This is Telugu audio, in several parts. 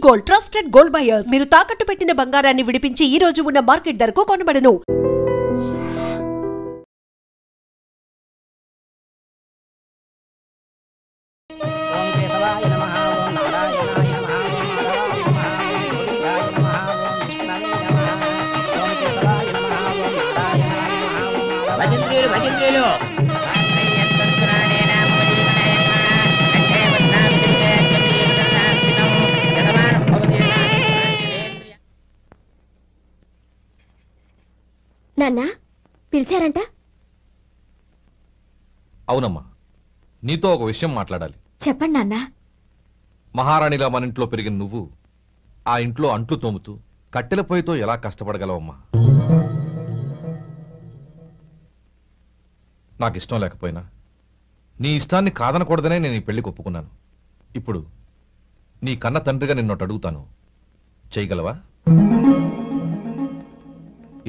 Gold, trusted gold buyers. మీరు తాకట్టు పెట్టిన బంగారాన్ని విడిపించి ఈ రోజు ఉన్న మార్కెట్ ధరకు కొనబడను. నాన్న పిలిచారంట? అవునమ్మా, నీతో ఒక విషయం మాట్లాడాలి. చెప్పండి నాన్న. మహారాణిలా మన ఇంట్లో పెరిగిన నువ్వు ఆ ఇంట్లో అంట్లు తోముతూ కట్టెల పొయ్యితో ఎలా కష్టపడగలవమ్మా? నాకు ఇష్టం లేకపోయినా నీ ఇష్టాన్ని కాదనకూడదనే నేను ఈ పెళ్లికి ఒప్పుకున్నాను. ఇప్పుడు నీ కన్న తండ్రిగా నిన్నొట్టు అడుగుతాను, చేయగలవా?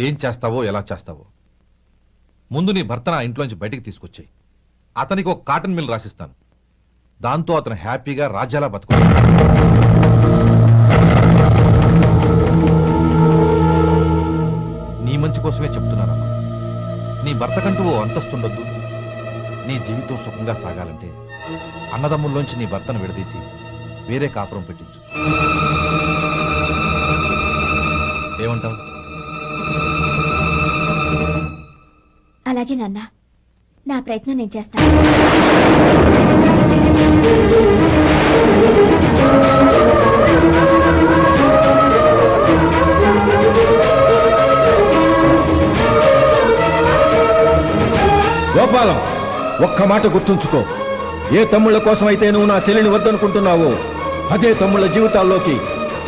ఏం చేస్తావో, ఎలా చేస్తావో ముందు నీ భర్తను ఆ ఇంట్లోంచి బయటికి తీసుకొచ్చాయి. అతనికి ఒక కాటన్ మిల్ రాసిస్తాను. దాంతో అతను హ్యాపీగా రాజ్యాలా బతుకుతాడు. నీ మంచి కోసమే చెప్తున్నానమ్మా. నీ భర్తకంటూ ఓ అంతస్తుండొద్దు. నీ జీవితం సుఖంగా సాగాలంటే అన్నదమ్ముల్లోంచి నీ భర్తను విడదీసి వేరే కాపురం పెట్టించు. ఏమంటావు? అలాగే నాన్న, నా ప్రయత్నం నేను చేస్తాను. గోపాలం, ఒక్క మాట గుర్తుంచుకో. ఏ తమ్ముళ్ళ కోసమైతే నువ్వు నా చెల్లిని వద్దనుకుంటున్నావో అదే తమ్ముళ్ళ జీవితాల్లోకి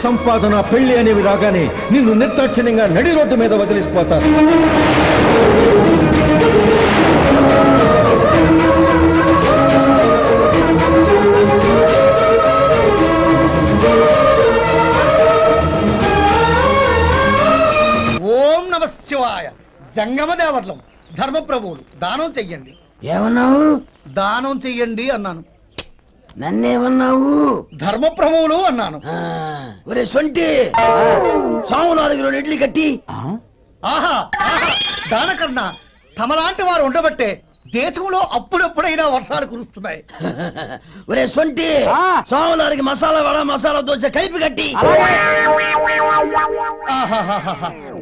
సంపాదన, పెళ్లి అనేవి రాగానే నిన్ను నిర్దాక్షిణ్యంగా నడి రోడ్డు మీద వదిలిసిపోతారు. ఓం నమ శివాయ. జంగమ దేవర్లం, ధర్మప్రభువులు, దానం చెయ్యండి. ఏమన్నావు? దానం చెయ్యండి అన్నాను. నన్నేమన్నావు? ధర్మప్రభువులు అన్నాను. ఒరే సొంటి, సాము 4 కిలోలు ఇడ్లీ కట్టి. ఆహా, దానకన్నా తమలాంటి వారు ఉండబట్టే దేశంలో అప్పుడప్పుడైనా వర్షాలు కురుస్తున్నాయి. ఒరే సొంటి, సాము మసాలా వడ, మసాలా దోశ కలిపి కట్టి.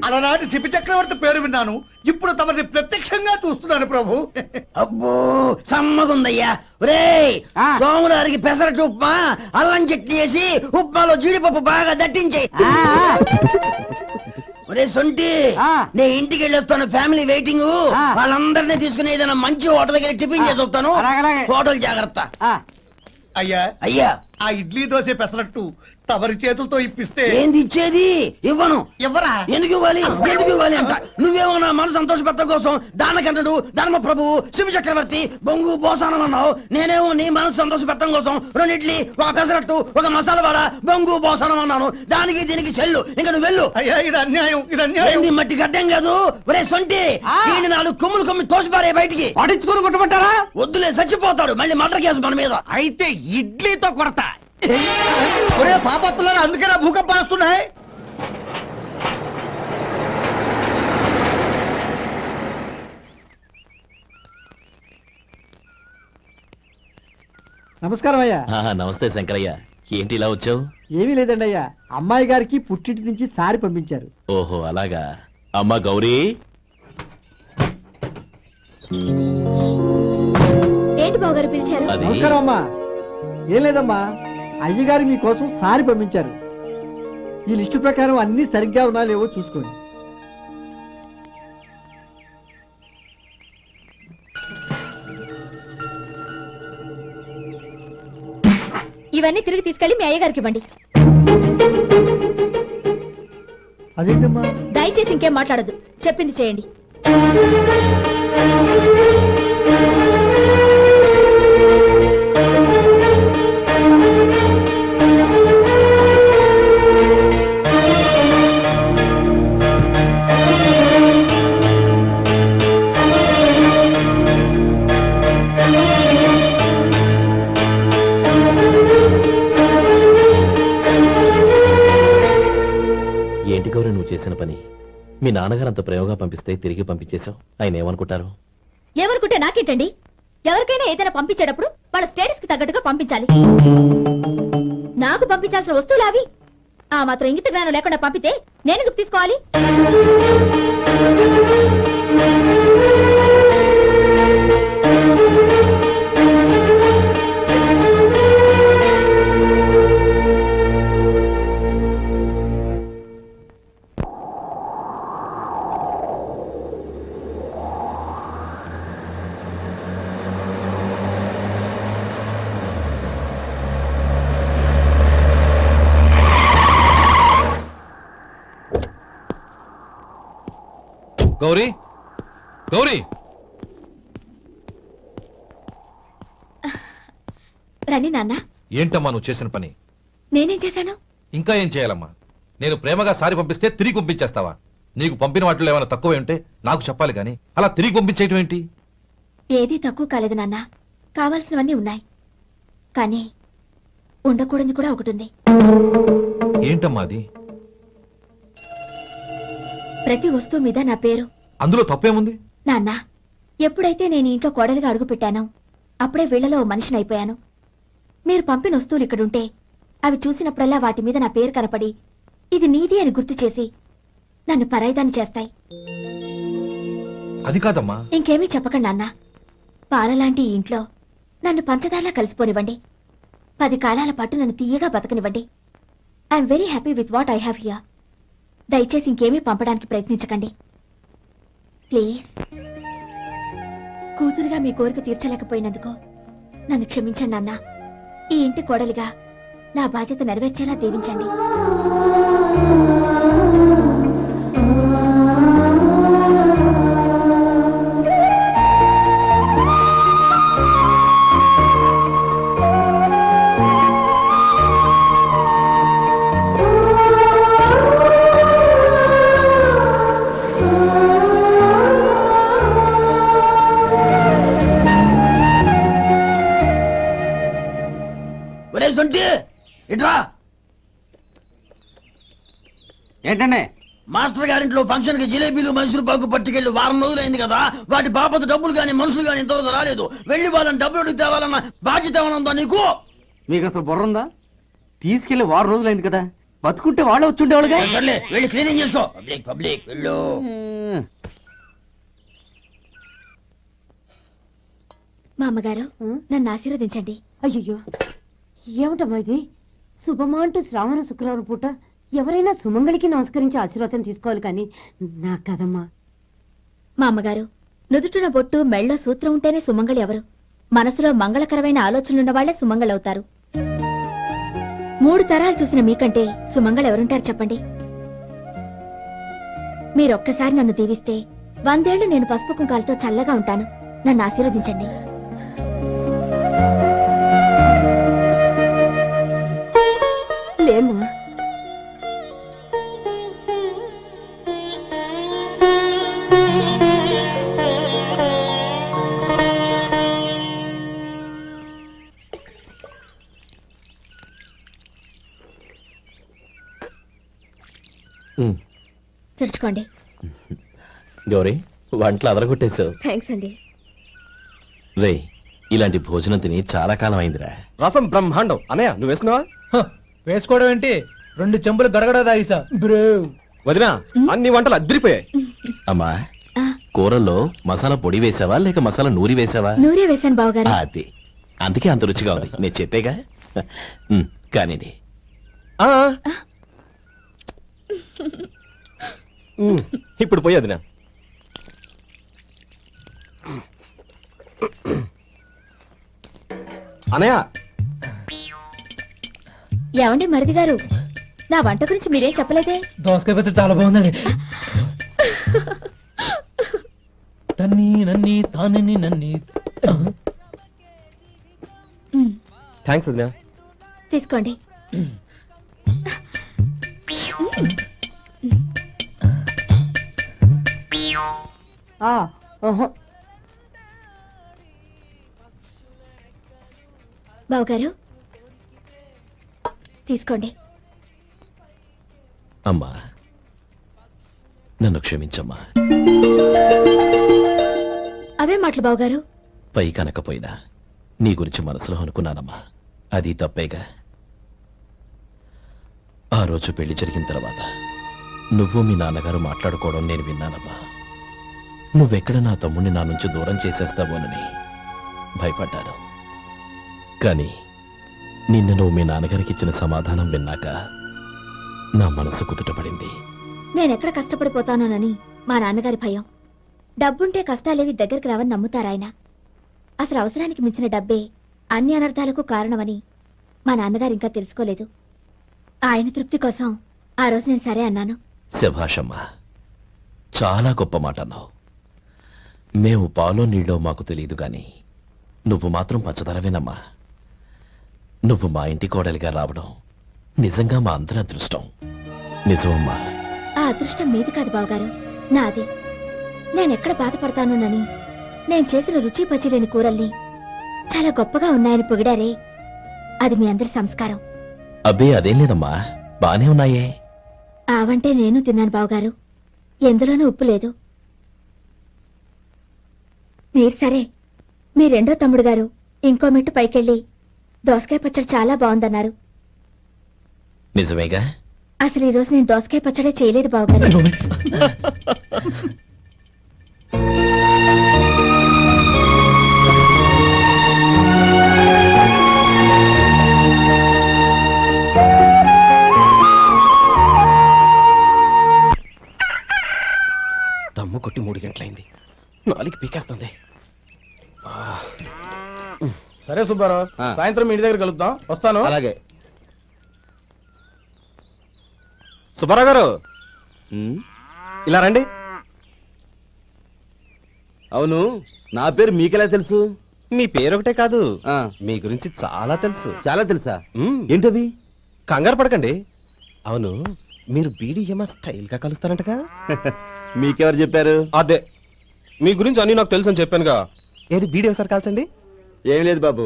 అలనాటి శిపి చక్రవర్తి పేరు విన్నాను, ఇప్పుడు తమని ప్రత్యక్షంగా చూస్తున్నాను ప్రభు. అబ్బో సమ్మగుందయ్యా. ఒరే సోములారికి పెసరట్టు ఉప్మా, అల్లం చట్నీ వేసి ఉప్మాలో జీడిపప్పు బాగా దట్టించే. ఒరే సొంటి, నే ఇంటికి వెళ్ళొస్తాను, ఫ్యామిలీ వెయిటింగ్. వాళ్ళందరినీ తీసుకుని ఏదైనా మంచి హోటల్కి వెళ్ళి టిఫిన్ చేసి వస్తాను. హోటల్ జాగ్రత్త. అయ్యా అయ్యా, ఆ ఇడ్లీ దోశ పెసరట్టు తమరి చేతులతో ఇప్పిస్తే. ఏంది ఇచ్చేది? ఇవ్వను. ఎవరా? ఎందుకు ఇవ్వాలి? ఎందుకు ఇవ్వాలి అంట? నువ్వేమో నా మనసు సంతోషపెట్టడం కోసం దానకంటుడు, ధర్మ ప్రభువు, శివ చక్రవర్తి, బొంగు బోసానం అన్నావు. నేనేమో నీ మనసు సంతోషపెట్టడం కోసం 2 ఇడ్లీ, ఒక పెసరట్టు, ఒక మసాలా వాడ, బొంగు బోసానం అన్నాను. దానికి దీనికి చెల్లు. ఇంకా నువ్వు వెళ్ళు. అయ్యా ఇది అన్యాయం, ఇది అన్యాయం. ఏంది మట్టి గడ్డం కాదు. ఒరే సొంటి, దీన్ని 4 కొమ్ములు కొమ్మి తోసిపారే బయటికి. పడించుకుని కొట్టమంటారా? వద్దులే, చచ్చిపోతాడు. మళ్ళీ మర్డర్ కేసు మన మీద. అయితే ఇడ్లీతో కొడతా. ఒరే పాపత్తులారా, అందుకే నా భూకంపాలు వస్తున్నాయి. నమస్కారం అయ్యా. నమస్తే శంకరయ్య, ఏంటి ఇలా వచ్చావు? ఏమీ లేదండి అయ్యా, అమ్మాయి గారికి పుట్టింటి నుంచి సారి పంపించారు. ఓహో అలాగా. అమ్మా గౌరీ. ఏంటి బావగారు పిలిచారు? నమస్కారం అమ్మా. ఏం లేదమ్మా, అయ్యగారు మీకోసం సారి పంపించారు. ఈ లిస్టు ప్రకారం అన్ని సరిగ్గా ఉన్నా లేవో చూసుకోండి. ఇవన్నీ తిరిగి తీసుకెళ్లి మీ అయ్యగారికి ఇవ్వండి. అదేంటమ్మా? దయచేసి ఇంకేం మాట్లాడద్దు, చెప్పింది చేయండి. గౌరీ నువ్వు చేసిన పని మీ నాన్నగారు అంత ప్రేమగా పంపిస్తే తిరిగి పంపించేశావు. ఆయన ఏమనుకుంటారు? ఎవరుకుంటే నాకేంటండి? ఎవరికైనా ఏదైనా పంపించేటప్పుడు వాళ్ళ స్టేటస్ కి తగ్గట్టుగా పంపించాలి. నాకు పంపించాల్సిన వస్తువులు అవి. ఆ మాత్రం ఇంగిత జ్ఞానం లేకుండా పంపితే నేను ఎందుకు తీసుకోవాలి? గౌరీ, గౌరీ! రండి నాన్న. ఏంటమ్మా నువ్వు చేసిన పని? నేనేం చేశాను? ఇంకా ఏం చేయాలమ్మా? నేను ప్రేమగా సారి పంపిస్తే తిరిగి పంపించేస్తావా? నీకు పంపిన వాటిలో ఏమైనా తక్కువ ఉంటే నాకు చెప్పాలి కానీ అలా తిరిగి పంపించేయటం ఏంటి? ఏదీ తక్కువ కాలేదు నాన్న. కావాల్సినవన్నీ ఉన్నాయి, కానీ ఉండకూడదు కూడా ఒకటి ఉంది. ఏంటమ్మా అది? ప్రతి వస్తువు మీద నా పేరు. అందులో తప్పేముంది? నాన్న, ఎప్పుడైతే నేను ఇంట్లో కోడలిగా అడుగు పెట్టానో అప్పుడే వీళ్లలో ఓ మనిషిని అయిపోయాను. మీరు పంపిన వస్తువులు ఇక్కడుంటే అవి చూసినప్పుడల్లా వాటి మీద నా పేరు కనపడి ఇది నీది అని గుర్తు చేసి నన్ను పరాయిదాన్ని చేస్తాయి. అది కాదమ్మా. ఇంకేమీ చెప్పకండి నాన్న. పాలలాంటి ఈ ఇంట్లో నన్ను పంచదారలా కలిసిపోనివ్వండి. 10 కాలాల పాటు నన్ను తీయగా బతకనివ్వండి. I'm very happy with what I have here. దయచేసి ఇంకేమీ పంపడానికి ప్రయత్నించకండి ప్లీజ్. కూతురుగా మీ కోరిక తీర్చలేకపోయినందుకు నన్ను క్షమించండి నాన్న. ఈ ఇంటి కోడలిగా నా బాధ్యత నెరవేర్చేలా దీవించండి. ఇట్రా. ఏంటండి? మాస్టర్ గారింట్లో ఫంక్షన్ కి జిలేబీలు మైసూరు పాకు పట్టుకెళ్ళి వారం రోజులైంది కదా. వాటి బాపత డబ్బులు కానీ మనుషులు కానీ ఇంతవరకు రాలేదు. వెళ్ళి వాళ్ళని డబ్బులు అడిగి తేవాలన్న బాధ్యత ఏమైనా ఉందా నీకు? మీకు అసలు బుర్ర ఉందా? తీసుకెళ్లి వారం రోజులైంది కదా, బతుకుంటే వాళ్ళే వచ్చుండేవాళ్ళుగా. సర్లే, వెళ్ళి క్లీనింగ్ చేసుకో. పబ్లిక్ పబ్లిక్ వెళ్ళు. మా అమ్మగారు నన్ను ఆశీర్వదించండి. అయ్యో, ఏమిటమ్మా ఇది? శుభమా అంటూ శ్రావణ శుక్రవారం పూట ఎవరైనా సుమంగళికి నమస్కరించి ఆశీర్వాదం తీసుకోవాలి కానీ నాకు కదమ్మా. మా అమ్మగారు, నుదుటిన బొట్టు మెళ్ళో సూత్రం ఉంటేనే సుమంగళి ఎవరు? మనసులో మంగళకరమైన ఆలోచనలున్న వాళ్లే సుమంగళవుతారు. 3 తరాలు చూసిన మీకంటే సుమంగళ ఎవరుంటారు చెప్పండి? మీరొక్కసారి నన్ను దీవిస్తే 100 ఏళ్లు నేను పసుపు కుంకాలతో చల్లగా ఉంటాను. నన్ను ఆశీర్వదించండి. లేమ్మా, తుడుచుకోండి. గౌరీ, వంటలు అదరగొట్టేశావు. థ్యాంక్స్ అండి. రే, ఇలాంటి భోజనం తిని చాలా కాలం అయిందిరా. రసం బ్రహ్మాండం. అన్నయ్య నువ్వు వేసుకున్నావా? వేసుకోవడం ఏంటి, 2 చెంబులు గడగడ తాగిసా. వదినా, అన్ని వంటలు అద్దరిపోయాయి. అమ్మా, కూరల్లో మసాలా పొడి వేసావా లేక మసాలా నూరి వేసావా? నూరే వేశాను బావగారు. అది అందుకే అంత రుచిగా ఉంది. నేను చెప్పేగా. కానీ ఇప్పుడు పోయి వదినా. అనయ్య, ఏమండి మరిది గారు, నా వంట గురించి మీరేం చెప్పలేదే? దోసకాయ పచ్చడి చాలా బాగుందండి. తన్ని నన్ని తానని నన్ని. థ్యాంక్స్ వదినా. తీసుకోండి. బావగారు తీసుకోండి. అమ్మా, నన్ను క్షమించమ్మా. అవే మాటలు బావగారు. పై కనకపోయినా నీ గురించి మనసులో అనుకున్నానమ్మా. అది తప్పేగా. ఆ రోజు పెళ్లి జరిగిన తర్వాత నువ్వు మీ నాన్నగారు మాట్లాడుకోవడం నేను విన్నానమ్మా. నువ్వెక్కడ నా తమ్ముడిని నా నుంచి దూరం చేసేస్తావోనని భయపడ్డాను. కానీ నిన్న నువ్వు మీ నాన్నగారికి ఇచ్చిన సమాధానం విన్నాక నా మనసు కుదుటపడింది. నేనెక్కడ కష్టపడిపోతానోనని మా నాన్నగారి భయం. డబ్బుంటే కష్టాలేవి దగ్గరికి రావని నమ్ముతారాయన. అసలు అవసరానికి మించిన డబ్బే అన్ని అనర్థాలకు కారణమని మా నాన్నగారు ఇంకా తెలుసుకోలేదు. ఆయన తృప్తి కోసం ఆ రోజు నేను సరే అన్నాను. శభాషమ్మా, చాలా గొప్ప మాట అన్నావు. మేము పాలో నీళ్ళో మాకు తెలియదు గాని నువ్వు మాత్రం పచ్చదనవేనమ్మా. నువ్వు మా ఇంటి కోడలిగా రావడం నిజంగా మా అందరి అదృష్టం. నిజమమ్మా. ఆ అదృష్టం మీది కాదు బావగారు, నాది. నేనెక్కడ బాధపడతానోనని నేను చేసిన రుచి పచిలేని కూరల్ని చాలా గొప్పగా ఉన్నాయని పొగిడారే, అది మీ అందరి సంస్కారం. అబ్బే అదేం లేదమ్మా, బానే ఉన్నాయే. ఆవంటే నేను తిన్నాను బావగారు, ఎందులోనూ ఉప్పు లేదు. మీరు సరే, మీ రెండో తమ్ముడు గారు ఇంకో మెట్టు పైకెళ్ళి దోసకాయ పచ్చడి చాలా బాగుందన్నారు. నిజమేగా? అసలు ఈ రోజు నేను దోసకాయ పచ్చడే చేయలేదు బావగారు. దమ్ము కొట్టి 3 గంటలైంది, 4కి పీకేస్తుంది. సరే సుబ్బారావు, సాయంత్రం ఇంటి దగ్గర కలుద్దాం. వస్తాను. అలాగే. సుబ్బారావు గారు ఇలా రండి. అవును, నా పేరు మీకెలా తెలుసు? మీ పేరు ఒకటే కాదు, మీ గురించి చాలా తెలుసు. చాలా తెలుసా? ఏంటవి? కంగారు పడకండి. అవును, మీరు బీడీఎం స్టైల్ గా కలుస్తారంటగా? మీకెవరు చెప్పారు? అదే, మీ గురించి అన్ని నాకు తెలుసు అని చెప్పానుగా. ఏది బీడీ ఒకసారి కాల్చండి. ఏం లేదు బాబు,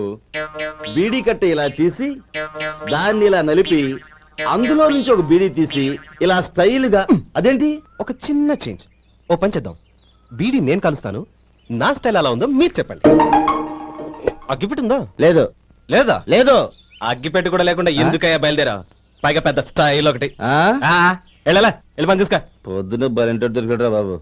బీడీ కట్ట ఇలా తీసి దాన్ని ఇలా నలిపి అందులో నుంచి ఒక బీడీ తీసి ఇలా స్టైల్ గా. అదేంటి? ఒక చిన్న చేంజ్. ఓ పని చేద్దాం, బీడీ నేను కలుస్తాను, నా స్టైల్ ఎలా ఉందో మీరు చెప్పండి. అగ్గిపెట్టి ఉందా? లేదు. లేదా? లేదు. అగ్గిపెట్టి కూడా లేకుండా ఎందుకయ్యా బయలుదేరా? పైగా పెద్ద స్టైల్ ఒకటి. వెళ్ళాలా, వెళ్ళి పని చూసుకో. పొద్దున బలింటోడు దొరికడరా బాబు.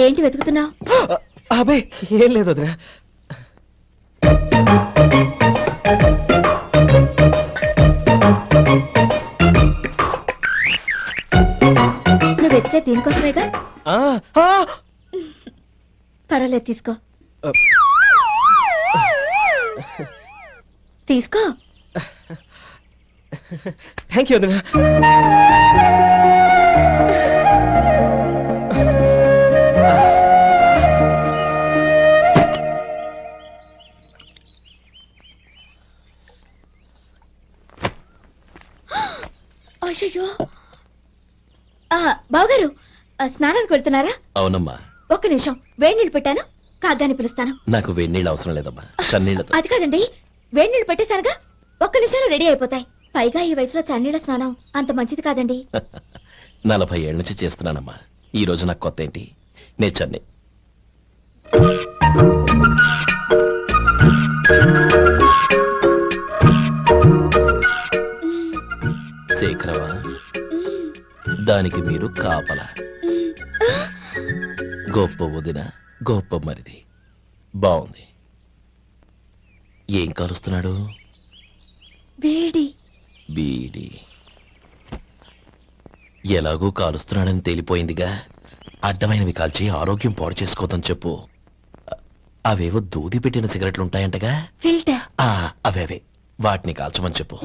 ఏంటి వెతుకుతున్నావు? అబే ఏం లేదు వదినా. నువ్వు వెతికే దీనికోసమేగా. పర్వాలేదు, తీసుకో తీసుకో. థ్యాంక్ యూ వదినా. అయ్యో, బావగారు స్నానానికి వెళ్తున్నారా? అవునమ్మా. ఒక్క నిమిషం, వేడి నీళ్ళు పెట్టాను, కాగ్గాని పిలుస్తాను. నాకు వేడి నీళ్ళు అవసరం లేదమ్మా, చన్నీళ్ళతో. అది కాదండి, వేడి నీళ్ళు పెట్టేశానుగా, ఒక్క నిమిషంలో రెడీ అయిపోతాయి. పైగా ఈ వయసులో చన్నీళ్ళ స్నానం అంత మంచిది కాదండి. 40 ఏళ్ళ నుంచి చేస్తున్నానమ్మా, ఈ రోజు నాకు కొత్త ఏంటి? నే చన్ని. శేఖరవా, దానికి మీరు కాపలా. గొప్ప వదిన, గొప్ప మరిది. బాగుంది. ఏం కాలుస్తున్నాడు? బీడి. బీడి ఎలాగూ కాలుస్తున్నాడని తేలిపోయిందిగా. అడ్డమైనవి కాల్చి ఆరోగ్యం పాడు చేసుకోదని చెప్పు. అవేవో దూది పెట్టిన సిగరెట్లు ఉంటాయంటగా, ఫిల్టర్. అవే వాటిని కాల్చమని చెప్పు.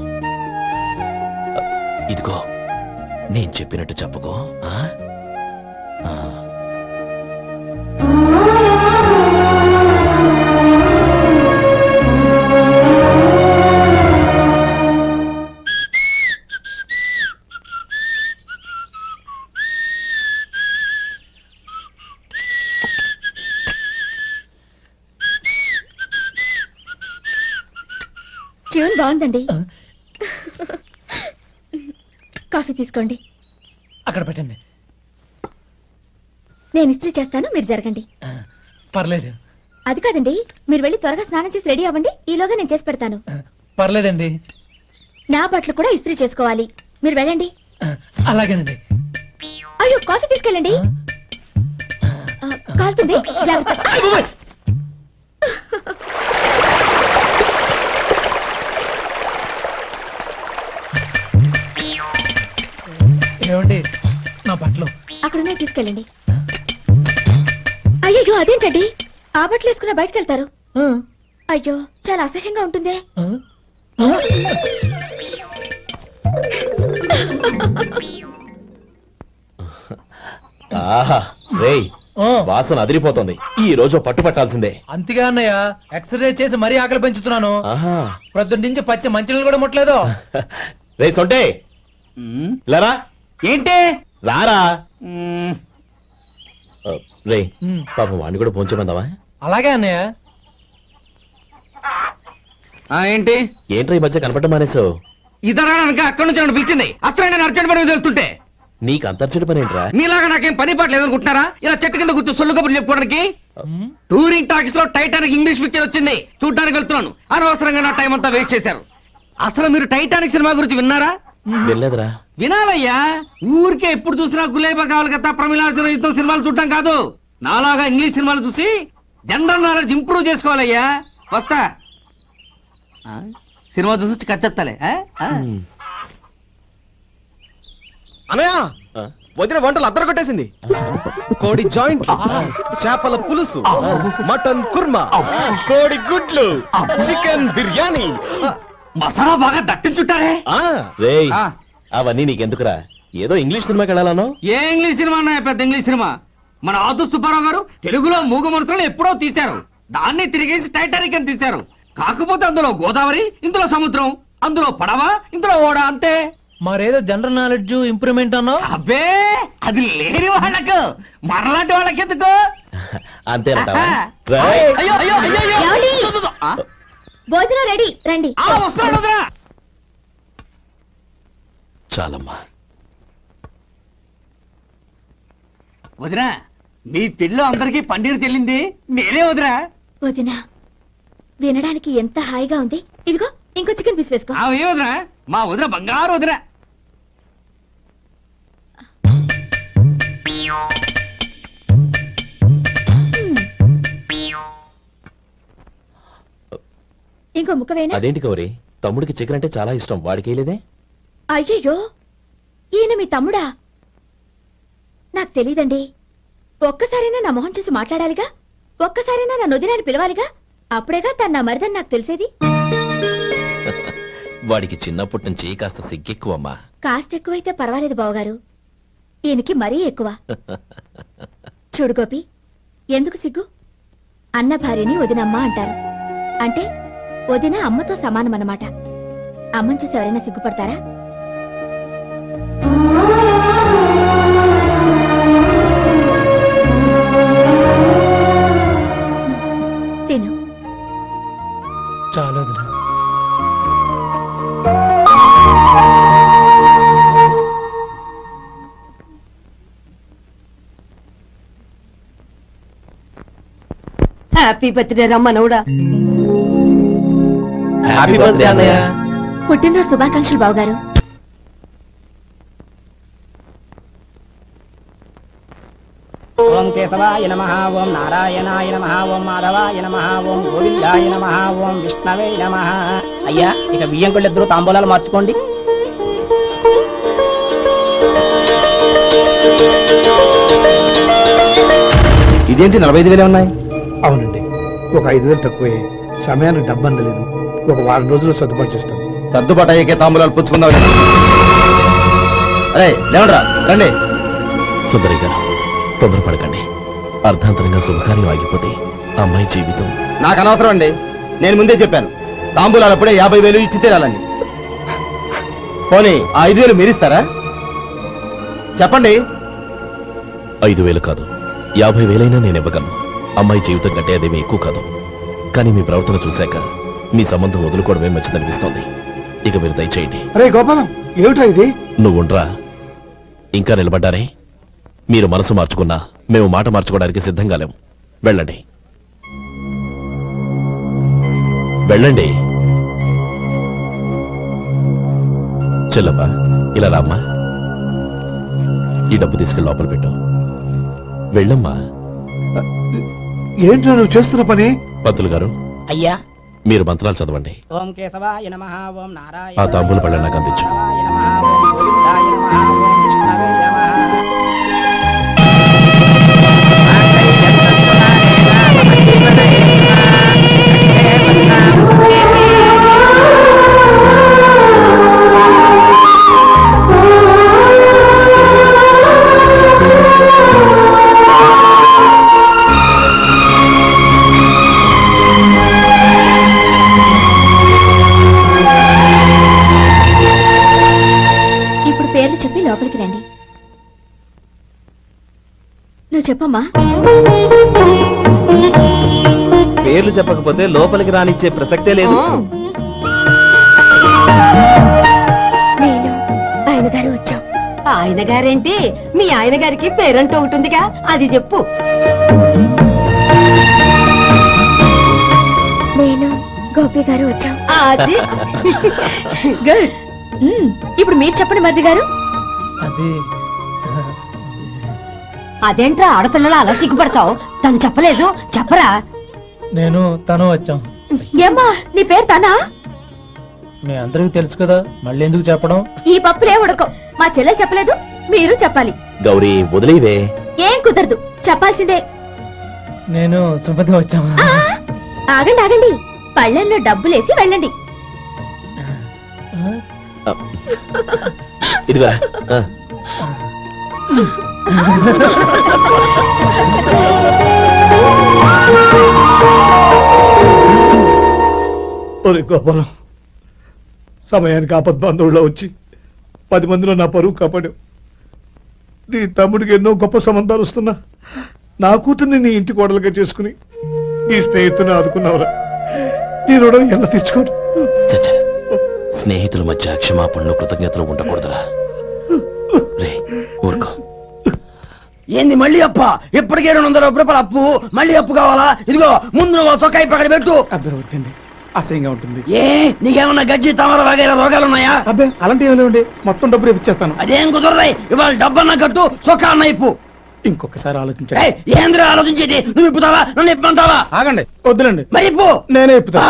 ఇదిగో నేను చెప్పినట్టు చెప్పుకో. ట్యూన్ బాగుందండి. కాఫీ తీసుకోండి. అక్కడ పెట్టండి. నేను ఇస్త్రీ చేస్తాను, మీరు జరగండి. పర్లేదు. అది కాదండి, మీరు వెళ్ళి త్వరగా స్నానం చేసి రెడీ అవ్వండి. ఈలోగా నేను చేసి పెడతాను. పర్లేదండి. నా బట్టలు కూడా ఇస్త్రీ చేసుకోవాలి. మీరు వెళ్ళండి. అలాగేనండి. అయ్యో, కాఫీ తీసుకెళ్ళండి. కాలుతుంది, జాగ్రత్త. ఏమండి, నా బట్టలు అక్కడున్నాయి, తీసుకెళ్ళండి. అయ్యో, అదేంటండి ఆ బట్టలు వేసుకున్న బయటకు వెళ్తారు? అయ్యో, చాలా అసహ్యంగా ఉంటుందే. ఆహా రేయ్, వాసన అదిరిపోతుంది. ఈ రోజు పట్టుపట్టాల్సిందే. అంతగా అన్నయ్య, ఎక్సర్సైజ్ చేసి మరీ ఆకలి పెంచుతున్నాను. ప్రొద్దున నుంచి పచ్చ మంచినీళ్ళు కూడా ముట్టలేదు. రే సొంటే, లేరా. ఏంటి? రారా. రే పాపం వాడిని కూడా పోంచమందావా? అలాగే అన్నయ్య. ఏంటి ఏంట్రా ఈ మధ్య కనపడటం మానేసావు? ఇద్దరా అక్కడి నుంచి నన్ను పిలిచింది. అసలు నేను అర్జెంట్ పని వెళ్తుంటే నీకు అంతర్చడి పని ఏంట్రా? మీలాగా నాకేం పని పాట లేదనుకుంటున్నారా? ఇలా చెట్టు కింద కూర్చో సొల్లు కబుర్లు చెప్పుకోవడానికి. టూరింగ్ టాకీస్ లో టైటానిక్ ఇంగ్లీష్ పిక్చర్ వచ్చింది, చూడడానికి వెళ్తున్నాను. అనవసరంగా నా టైం అంతా వేస్ట్ చేశారు. అసలు మీరు టైటానిక్ సినిమా గురించి విన్నారా? వెళ్ళలేదురా. వినాలయ్యా. ఊరికే ఎప్పుడు చూసినా గులేబా కావాలి కదా, ప్రమిళార్జున యుద్ధం సినిమాలు చూడటం కాదు. నాలాగా ఇంగ్లీష్ సినిమాలు చూసి జనరల్ నాలెడ్జ్ ఇంప్రూవ్ చేసుకోవాలయ్యా. వస్తా. సినిమా చూసి కచ్చెత్తాలే. అనయ్య, వదిన వంటలు అద్దరు కొట్టేసింది. కోడి జాయింట్, చేపల పులుసు, మటన్ కుర్మా, కోడి గుడ్లు, చికెన్ బిర్యానీ, మసాలా బాగా దట్టించుంటారే. రేయ్, అవన్నీ నీకెందుకురా? ఏదో ఇంగ్లీష్ సినిమాకి వెళ్ళాలను. ఏ ఇంగ్లీష్ సినిమా అన్నా? పెద్ద ఇంగ్లీష్ సినిమా. మన ఆదు సుబ్బారావు గారు తెలుగులో మూగ మనుషులను ఎప్పుడో తీశారు. దాన్ని తిరిగేసి టైటానిక్ అని తీశారు. కాకపోతే అందులో గోదావరి, ఇందులో సముద్రం, అందులో పడవ, ఇందులో ఓడ, అంతే. మరేదో జనరల్ నాలెడ్జ్ ఇంప్రూవ్మెంట్ అన్నా? అబ్బే, అది లేని వాళ్ళకు, మనలాంటి వాళ్ళకి ఎందుకు? అంతేనంటావా? అయ్యో అయ్యో అయ్యో, భోజనం రెడీ, రండి. వస్తున్నాడు వదినా. చాలమ్మా. వదినా, మీ పిల్ల అందరికీ పన్నీరు చెల్లింది నేనే వదినా. వదినా, వినడానికి ఎంత హాయిగా ఉంది. ఇదిగో ఇంకో చికెన్ పీస్ వేసుకో. ఏ వదినా, మా వదిన బంగారు వదినా. ఇంకో ముక్క వేనా? అదేంటి కౌరి, తమ్ముడికి చికెన్ అంటే చాలా ఇష్టం, వాడికి వేయలేదే? అయ్యయ్యో, ఈయన మీ తమ్ముడా? నాకు తెలీదండి. ఒక్కసారైనా నా మొహం చూసి మాట్లాడాలిగా, ఒక్కసారైనా నా నొదినాన్ని పిలవాలిగా, అప్పుడేగా తన నా మరిదని నాకు తెలిసేది. వాడికి చిన్నప్పటి నుంచి కాస్త సిగ్గెక్కువమ్మా. కాస్త ఎక్కువైతే పర్వాలేదు బావగారు, ఈయనకి మరీ ఎక్కువ. చూడు గోపి, ఎందుకు సిగ్గు? అన్న భార్యని వదినమ్మ అంటారు. అంటే వదిన అమ్మతో సమానం అన్నమాట. అమ్మని చూసి ఎవరైనా సిగ్గుపడతారా? తిను. చాలు. హ్యాపీ బర్త్డే రమ్మనవుడా. హ్యాపీ బర్త్డే అన్నయ్య. పుట్టినరోజు శుభాకాంక్షలు బావగారు. ఓం కేశవాయ నమః, ఓం నారాయణాయ నమః, ఓం మాధవాయ నమః, ఓం గోవిందాయ నమః, ఓం విష్ణవే నమః. అయ్యా, ఇక బియ్యం కొళ్ళిద్దరూ తాంబూలాలు మార్చుకోండి. ఇదేంటి 45,000 ఉన్నాయి? అవునండి, ఒక 5,000 తక్కువే. సమయానికి డబ్బు అందలేదు. ఒక వారం రోజుల్లో సర్దుబాటు చేస్తాం. సర్దుబాటు అయ్యే తాంబూలాలు పుచ్చుకుందాం. అరే లేవండ్రా, రండి. సుందరి గారు, తొందరపడకండి. అర్ధాంతరంగా శుభకార్యం ఆగిపోతే అమ్మాయి జీవితం. నాకు అనవసరం అండి, నేను ముందే చెప్పాను. తాంబూలాలు అప్పుడే 50,000 ఇచ్చి తీరాలని. పోనీ ఆ 5,000 మీరిస్తారా? చెప్పండి. 5,000 కాదు, 50,000 నేను ఇవ్వగలను. అమ్మాయి జీవితం కంటే అదేమీ ఎక్కువ కాదు. కానీ మీ ప్రవర్తన చూశాక మీ సంబంధం వదులుకోవడమే మంచిదనిపిస్తోంది. ఇక మీరు దయచేయండి. అరే గోపాలం, ఏమిటా ఇది? నువ్వుండ్రా. ఇంకా నిలబడ్డారే? మీరు మనసు మార్చుకున్నా మేము మాట మార్చుకోవడానికి సిద్ధంగా లేము. వెళ్ళండి, వెళ్ళండి. చెల్లమ్మా, ఇలా రామ్మా. ఈ డబ్బు తీసుకెళ్ళి లోపల పెట్టు. వెళ్ళమ్మా. ఏంటో నువ్వు చేస్తున్న పని? పంతులు గారు, అయ్యా, మీరు మంత్రాలు చదవండి. ఓం కేశవాయ నమః, ఓం నారాయణ ఆ తాంబూల పళ్ళ నాకు అందించు. పేర్లు చెప్పి లోపలికి రండి. నువ్వు చెప్పమ్మా. పేర్లు చెప్పకపోతే లోపలికి రానిచ్చే ప్రసక్తే లేదు. నేను ఆయన గారు వచ్చాం. ఆయన గారేంటి? మీ ఆయన గారికి పేరంటూ ఉంటుందిగా, అది చెప్పు. నేను గోపి గారు వచ్చాం. అది గుడ్. ఇప్పుడు మీరు చెప్పండి మరిది గారు. అదేంట్రా ఆడపిల్లలు అలా సిగ్గుపడతావు? తను చెప్పలేదు, చెప్పరా? నేను తను వచ్చాం. ఏమ్మా, నీ పేరు తనా? మీ అందరికీ తెలుసు కదా, మళ్ళీ ఎందుకు చెప్పడం? ఈ పప్పులే ఉడకం. మా చెల్లెలు చెప్పలేదు, మీరు చెప్పాలి. గౌరీ, వదిలేవే. ఏం కుదరదు, చెప్పాల్సిందే. నేను సుమతి వచ్చాం. ఆగండి ఆగండి, పళ్ళెల్లో డబ్బులేసి వెళ్ళండి. ఇదిగా ఒరే గోపాలం, సమయానికి ఆపద్బాంధవుల్లో వచ్చి 10 మందిలో నా పరువు కాపాడావు. నీ తమ్ముడికి ఎన్నో గొప్ప సంబంధాలు వస్తున్నా నా కూతుర్ని నీ ఇంటి కోడలుగా చేసుకుని ఈ స్నేహితుని ఆదుకున్నావురా. ఈ రుణం ఎలా తెచ్చుకోరు? స్నేహితుల మధ్య క్షమాపణలు కృతజ్ఞతలు ఉండకూడదురా. రే ఊరుకో. ఏంది మళ్ళీ అప్ప? ఇప్పటికే 200 రూపాయల అప్పు, మళ్ళీ అప్పు కావాలా? ఇదిగో ముందు నువ్వు చొక్కాయి పక్కన పెట్టు. అబ్బే, అసహ్యంగా ఉంటుంది. ఏ నీకేమన్నా గజ్జి తమర వగైరా రోగాలు ఉన్నాయా? అబ్బే, అలాంటి ఏమి లేవండి. మొత్తం డబ్బు రేపు ఇచ్చేస్తాను. అదేం కుదరదాయి. ఇవాళ డబ్బన్నా కట్టు, చొక్కా అన్న ఇప్పు. ఇంకొకసారి ఆలోచించండి. ఏంద్రా ఆలోచించేది? నువ్వు ఇప్పుతావా, నన్ను ఇప్పమంటావా? ఆగండి, వద్దులండి. మరి ఇప్పు. నేనే ఇప్పుతా.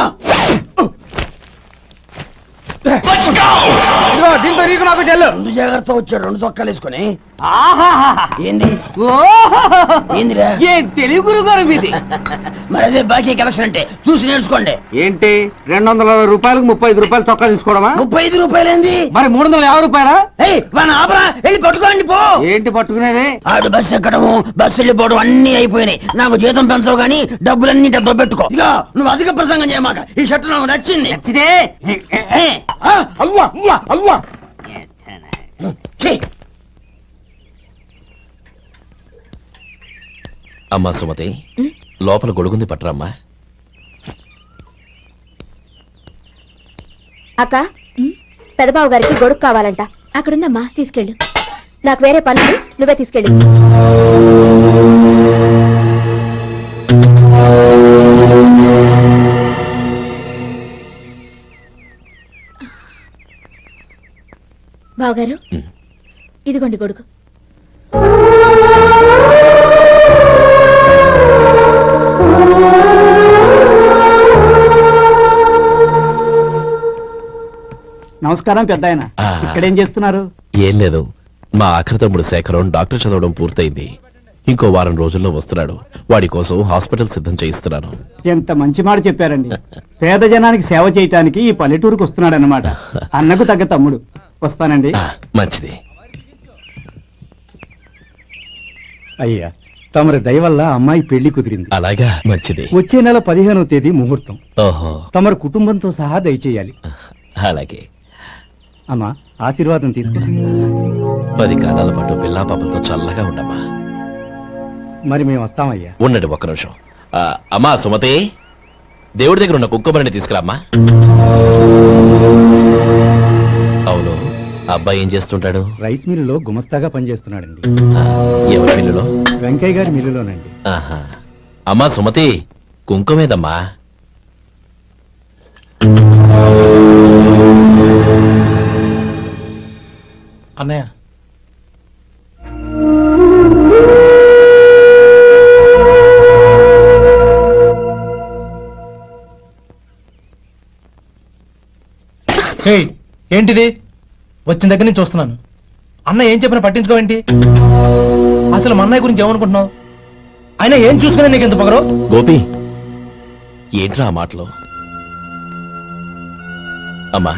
దీంతో నీకు నాకు చెల్లు. 2 జాగ్రత్త వచ్చాడు, 2 చొక్కాలు వేసుకుని. ఏంది ఏందిరా? ఏ తెలుగు గురువు గారు మీది? మరి అదే బాకీ కలెక్షన్ అంటే చూసి నేర్చుకోండి. ఏంటి 260 రూపాయలకు 35 రూపాయలు చొక్కా తీసుకోవడమా? 35 రూపాయలు ఏంది? మరి 350 రూపాయలా? ఆపరా, వెళ్ళి పట్టుకోండి పో. ఏంటి పట్టుకునేది? ఆడు బస్సు ఎక్కడము, బస్సు వెళ్ళిపోవడం అన్ని అయిపోయినాయి. నాకు జీతం పెంచవు గానీ డబ్బులన్నీ దొబ్బెట్టుకో. ఇక నువ్వు అధిక ప్రసంగం చేయమాక. ఈ షర్ట్ నాకు నచ్చింది. నచ్చితే అల్వా అల్వా అల్వా. అమ్మా సుమతి, లోపల గొడుగుంది పట్టరమ్మా. అక్క, పెదబాబు గారికి గొడుగు కావాలంట. అక్కడుందమ్మా, తీసుకెళ్ళు. నాకు వేరే పని, నువ్వే తీసుకెళ్ళు. బావగారు, ఇదిగోండి గొడుగు. నమస్కారం పెద్ద ఆయన. ఇక్కడేం చేస్తున్నారు? ఏం లేదు, మా ఆఖరి తమ్ముడు శేఖరం డాక్టర్ చదవడం పూర్తయింది. ఇంకో వారం రోజుల్లో వస్తున్నాడు. వాడి కోసం హాస్పిటల్ సిద్ధం చేయిస్తున్నాను. ఎంత మంచి మాట చెప్పారండి. పేద జనానికి సేవ చేయటానికి ఈ పల్లెటూరుకు వస్తున్నాడు అన్నమాట. అన్నకు తగ్గ తమ్ముడు. వస్తానండి. మంచిది. అయ్యా, తమరి దయ వల్ల అమ్మాయి పెళ్లి కుదిరింది. అలాగా, మంచిది. వచ్చే నెల 15వ తేదీ ముహూర్తం. ఓహో. తమరు కుటుంబంతో సహా దయచేయాలి. అలాగే. అమ్మా, ఆశీర్వాదం తీసుకున్నా. 10 కాలాల పాటు పిల్లా పాపలతో చల్లగా ఉండమ్మా. మరి మేము వస్తామయ్యా. ఉండండి ఒక్క నిమిషం. అమ్మా సుమతి, దేవుడి దగ్గర ఉన్న కుంకుమని తీసుకురామ్మా. అవును, అబ్బాయి ఏం చేస్తుంటాడు? రైస్ మిల్లులో గుమస్తాగా పనిచేస్తున్నాడండి. ఎవరి మిల్లులో? వెంకయ్య గారి మిల్లులోనండి. ఆహా. అమ్మా సుమతి, కుంకుమేదమ్మా? అన్నయ్య, ఏంటిది? వచ్చిన దగ్గర నుంచి చూస్తున్నాను. అన్న ఏం చెప్పినా పట్టించుకోవేంటి? అసలు మా అన్నయ్య గురించి ఏమనుకుంటున్నావు? అయినా ఏం చూసుకునే నీకు ఎంత పొగరు? గోపి, ఏంట్రా ఆ మాటలు? అమ్మా,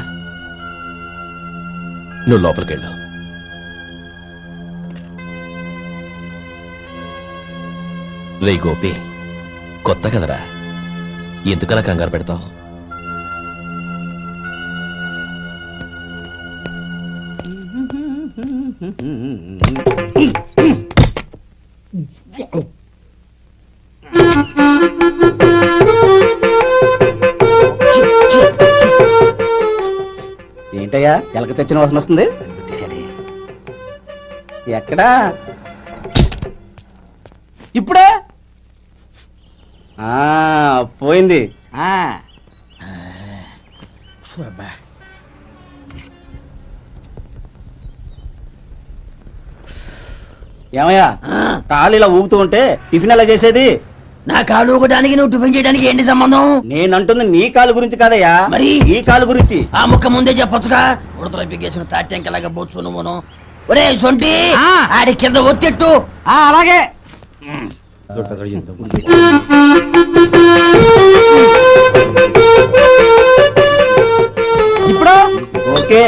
నువ్వు లోపలికెళ్ళు. రే గోపి, కొత్త కదరా, ఎందుకలా కంగారు పెడతావు? ఏంటయ్యా ఎలక తెచ్చిన వాసన వస్తుంది? ఎక్కడా? ఇప్పుడే పోయింది. ఏమయ్యా, కాలు ఇలా ఊగుతూ ఉంటే టిఫిన్ ఎలా చేసేది? నా కాలు ఊగడానికి నువ్వు టిఫిన్ చేయడానికి ఏంటి సంబంధం? నేనంటుంది నీ కాలు గురించి కాదయ్యా, మరి ఈ కాలు గురించి. ఆ ముక్క ముందే చెప్పొచ్చుగా. ఉడతలో పిగేసిన తాట్యంకలాగా బొచ్చు నువ్వును. ఒరే సొంటి, ఆడి కింద ఒత్తిట్టు. అలాగే. ఇప్పుడు ఓకే.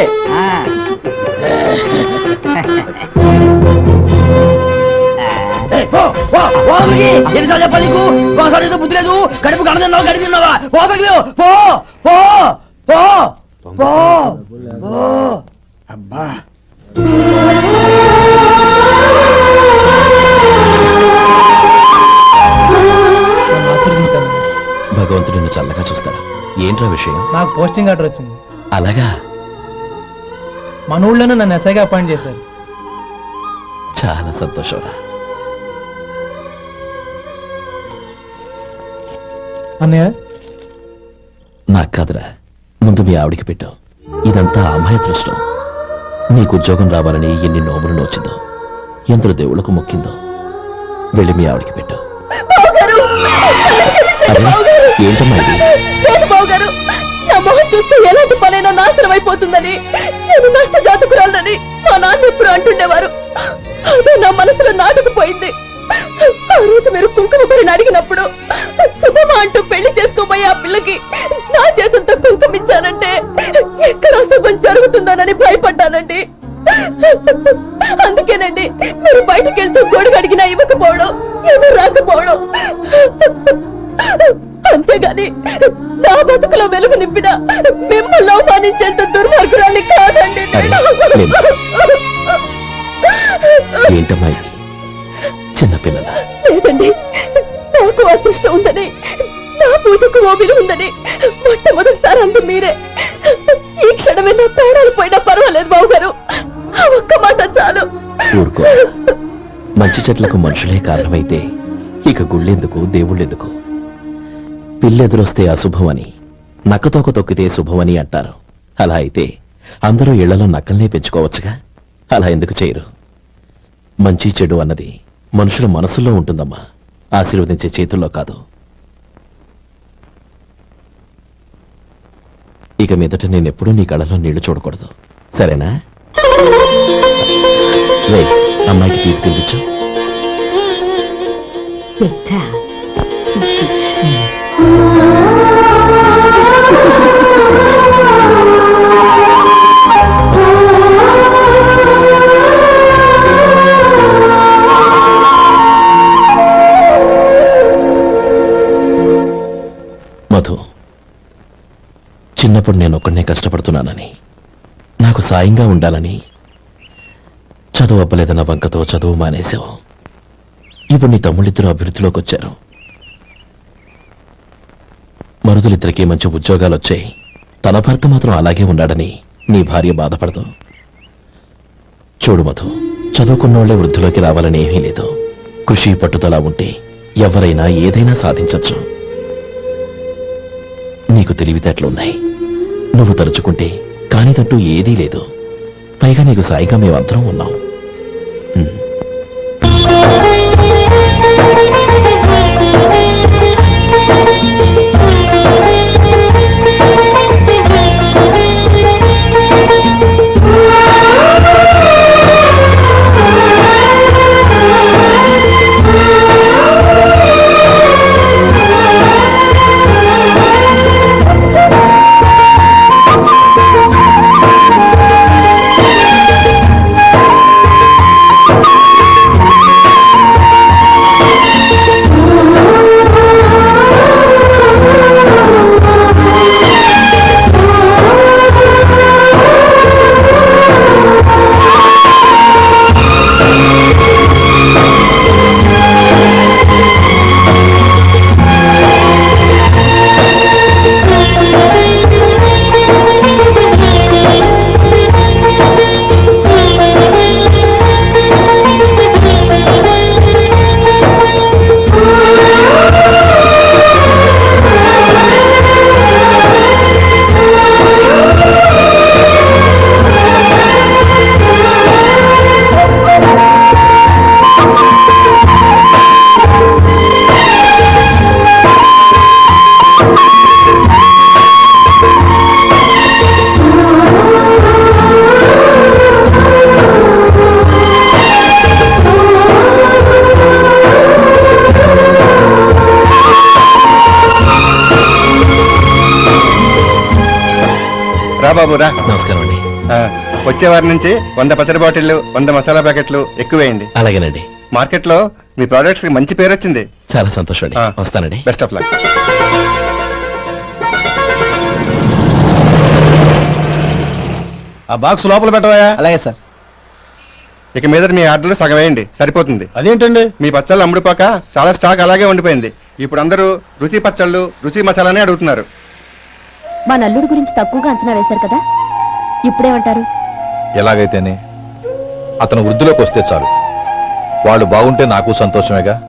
ఎన్నిసార్లు చెప్పాలి నీకు? ఒకసారి బుద్ధి లేదు. కడుపు గడ తిన్నావు, గడి తిన్నావా? పో పో పో పో పో. అబ్బా, భగవంతుడు నిన్ను చల్లగా చూస్తాడు. ఏంట్రా విషయం? నాకు పోస్టింగ్ ఆర్డర్ వచ్చింది. అలాగా? మన ఊళ్ళోనే నన్ను ఎస్ఐగా అపాయింట్ చేశారు. చాలా సంతోషంరా. అన్నయ్య, నాకు కాదురా, ముందు మీ ఆవిడికి పెట్టావు. ఇదంతా అమ్మాయి దృష్టం. నీకు ఉద్యోగం రావాలని ఎన్ని నోములు నోచిందో, ఎందరో దేవుళ్లకు మొక్కిందో. వెళ్ళి మీ ఆవిడికి పెట్టావు. ఏంటమ్మా ఇది? బావగారు, నా మొహం చూస్తే ఎలాంటి పనైనా నాశనం అయిపోతుందని, నేను నష్ట జాతకురాలని మా నాన్న ఎప్పుడు అంటుండేవారు. అదే నా మనసులో నాటుకుపోయింది. ఆ రోజు మీరు కుంకుమ కొరిని అడిగినప్పుడు శుభమా అంటూ పెళ్లి చేసుకోబోయే ఆ పిల్లకి నా చేతులతో కుంకుమిచ్చానంటే ఎక్కడ శుభం జరుగుతుందోనని భయపడ్డానండి. అందుకేనండి మీరు బయటికి వెళ్తూ గొడుగు అడిగినా ఇవ్వకపోవడం, ఎవరు రాకపోవడం. అంతేగాని నా బతుకులో వెలుగు నింపిన మిమ్మల్ని అవమానించేంత దుర్మార్గురాలి కాదండి. ఏంటమ్మా ఇది? చిన్నపిల్లల లేదండి, నాకు అదృష్టం ఉందని, నా పూజకు ఓ విలువ ఉందని మొట్టమొదటిసారి అందు మీరే. ఈ క్షణమే నా ప్రాణాలు పోయినా పర్వాలేదు బావగారు, ఆ ఒక్క మాట చాలు. ఊరుకో. మంచి చెట్లకు మనుషులే కారణమైతే ఇక గుళ్ళెందుకు, దేవుళ్ళెందుకు? పిల్లెదురొస్తే అశుభం అని, నక్కతోక తొక్కితే శుభమని అంటారు. అలా అయితే అందరూ ఇళ్లలో నక్కల్నే పెంచుకోవచ్చుగా. అలా ఎందుకు చేయరు? మంచి చెడు అన్నది మనుషుల మనసుల్లో ఉంటుందమ్మా, ఆశీర్వదించే చేతుల్లో కాదు. ఇక మీదట నేనెప్పుడూ నీ కళ్ళలో నీళ్లు చూడకూడదు, సరేనా? రే, అమ్మాయికి తీపి తినిపించు. మధు, చిన్నప్పుడు నేను ఒక్కడనే కష్టపడుతున్నానని, నాకు సాయంగా ఉండాలని చదువు అవ్వలేదన్న వంకతో చదువు మానేశావు. ఇప్పుడు నీ తమ్ముళ్ళిద్దరూ అభివృద్ధిలోకి వచ్చారు. మరుదులిద్దరికీ మంచి ఉద్యోగాలు వచ్చాయి. తన భర్త మాత్రం అలాగే ఉన్నాడని నీ భార్య బాధపడదు. చూడు మధు, చదువుకున్నోళ్లే వృద్ధిలోకి రావాలని ఏమీ లేదు. కృషి పట్టుదల ఉంటే ఎవరైనా ఏదైనా సాధించొచ్చు. నీకు తెలివితేటలున్నాయి. నువ్వు తలుచుకుంటే కానిదంటూ ఏదీ లేదు. పైగా నీకు సాయిగా మేమందరం ఉన్నాం. బాబు రా. నమస్కారం అండి. వచ్చే వారి నుంచి 100 పచ్చడి బాటిళ్లు 100 మసాలా ప్యాకెట్లు ఎక్కువేయండి. అలాగేనండి. మార్కెట్ లో మీ ప్రొడక్ట్స్ కి మంచి పేరు వచ్చింది. చాలా సంతోషం అండి. వస్తానండి. Best of luck. ఆ బాక్స్ లోపల పెట్టవా? అలాగే సార్. ఇక మీద మీ ఆర్డర్లు సగం వేయండి, సరిపోతుంది. అదేంటండి? మీ పచ్చళ్ళు అమ్ముడుపోక చాలా స్టాక్ అలాగే ఉండిపోయింది. ఇప్పుడు అందరూ రుచి పచ్చళ్ళు రుచి మసాలానే అడుగుతున్నారు. మా నల్లుడి గురించి తక్కువగా అంచనా వేశారు కదా, ఇప్పుడేమంటారు? ఎలాగైతేనే అతను వృద్ధిలోకి వస్తే చాలు. వాళ్ళు బాగుంటే నాకు సంతోషమేగా.